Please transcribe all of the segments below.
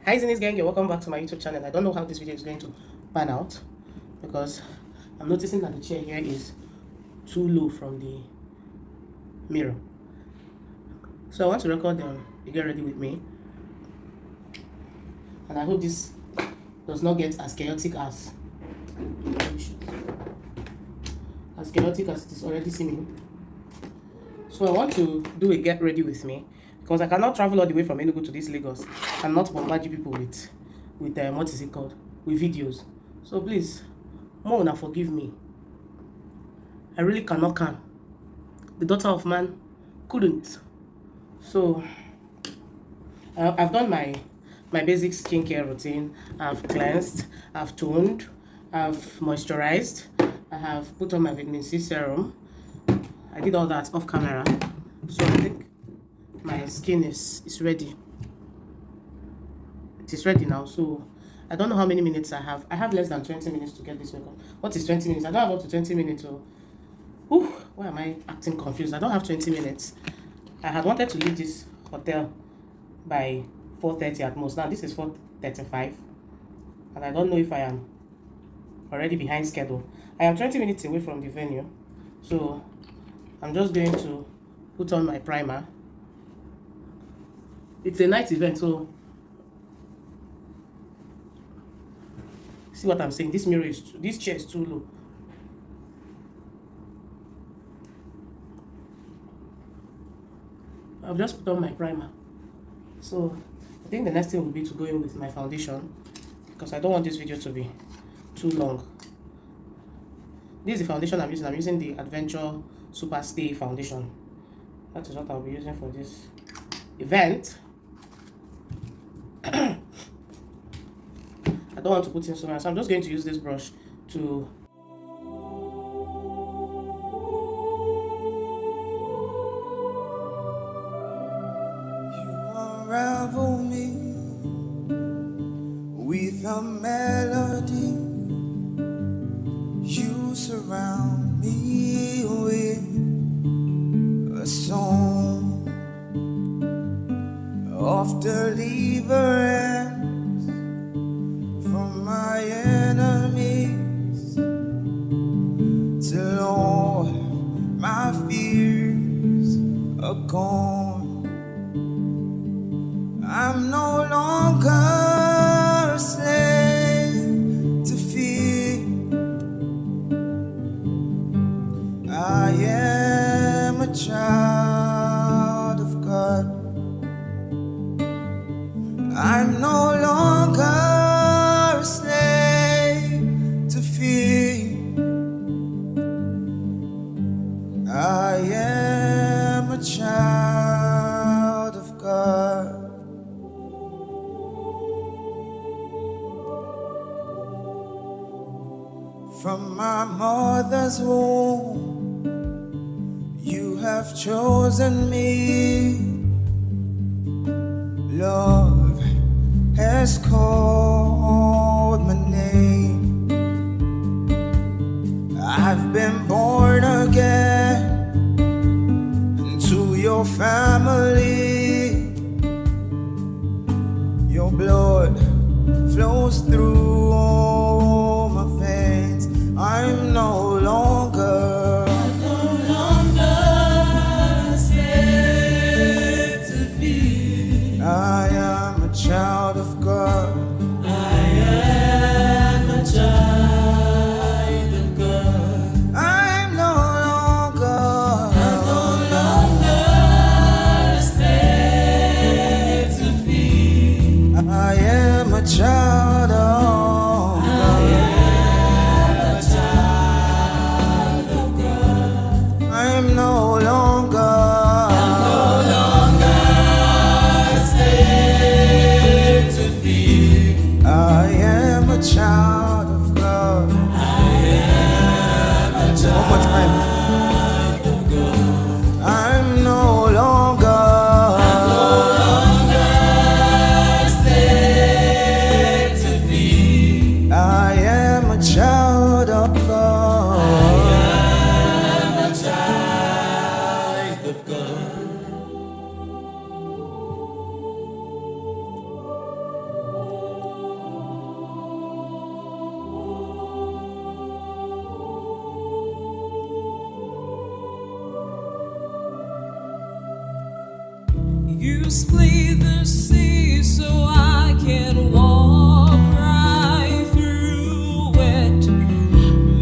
Hi Ezinne-Speaks gang, welcome back to my YouTube channel. I don't know how this video is going to pan out because I'm noticing that the chair here is too low from the mirror. So I want to record them. You get ready with me, and I hope this does not get as chaotic as it is already seeming. So I want to do a get ready with me because I cannot travel all the way from Enugu to this Lagos and not bombard you people with what is it called, with videos. So please, more now forgive me. I really can. The daughter of man couldn't. So I've done my basic skincare routine. I've cleansed, I've toned, I've moisturized, I have put on my vitamin C serum. I did all that off camera. So I think my skin is ready. It is ready now. So I don't know how many minutes I have. I have less than 20 minutes to get this makeup. What is 20 minutes? I don't have up to 20 minutes. So, why am I acting confused? I don't have 20 minutes. I had wanted to leave this hotel by 4:30 at most. Now this is 4:35. And I don't know if I am already behind schedule. I am 20 minutes away from the venue. So I'm just going to put on my primer. It's a night event, so see what I'm saying. This chair is too low. I've just put on my primer. So I think the next thing will be to go in with my foundation because I don't want this video to be too long. This is the foundation I'm using. I'm using the Adventure Super Stay foundation. That is what I'll be using for this event. I don't want to put in so much, so I'm just going to use this brush to unravel me with a melody. You surround me with a song of deliverance from my enemies, till all my fears are gone. I'm no longer a slave to fear. I am a child of God. I'm no longer a slave to fear. I am a child of God. From my mother's womb, you have chosen me. Love has called my name. I've been born again into your family. Your blood flows through all my veins. I'm no longer a slave to fear. I am a child of God. I am a child of God. I'm no longer a slave to fear. I am a child of I'm no longer a slave to fear. I am a child of God. I am a child. One more time. Of God. I'm no longer a slave split the sea so I can walk right through it.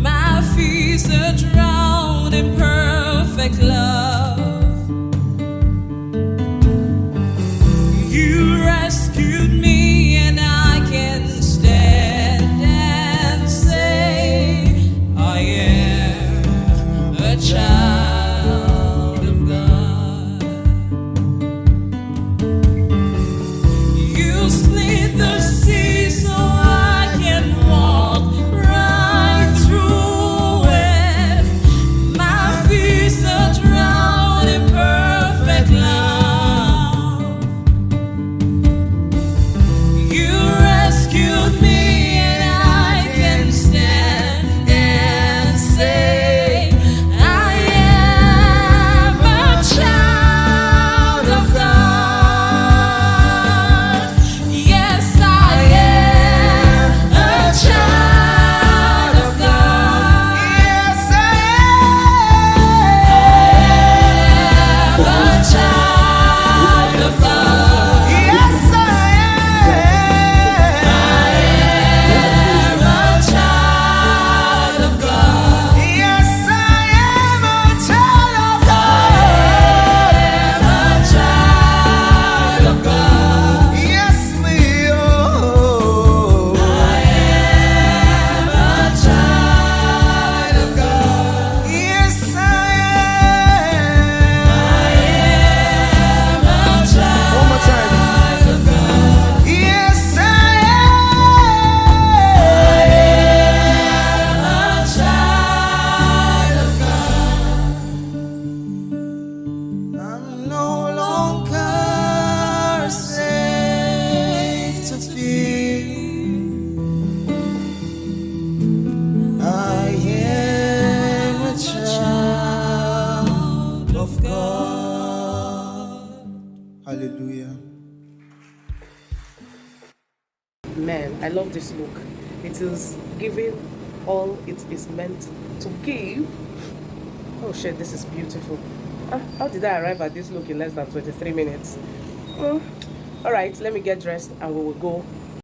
My feet are drowned in perfect love. You rescued me, and I can stand and say I am a child of God. You split the sea so I can walk right through it. My feet are drowned in perfect love. You rescued me, and I can stand and say I am a child of God. Yes, I am a child of God. Yes, I am a child of God. Yes, I am a child of God. Yes, I am a child of God. I am a child of God. Yes, we are. I am a child of God. Yes, I am a child. One more time. Of God. Yes, I am a child of God. I'm no longer a slave to fear. I am a child of God. Hallelujah. Man, I love this look. It is giving all it is meant to give. Oh shit, this is beautiful. How did I arrive at this look in less than 23 minutes? Alright, let me get dressed and we will go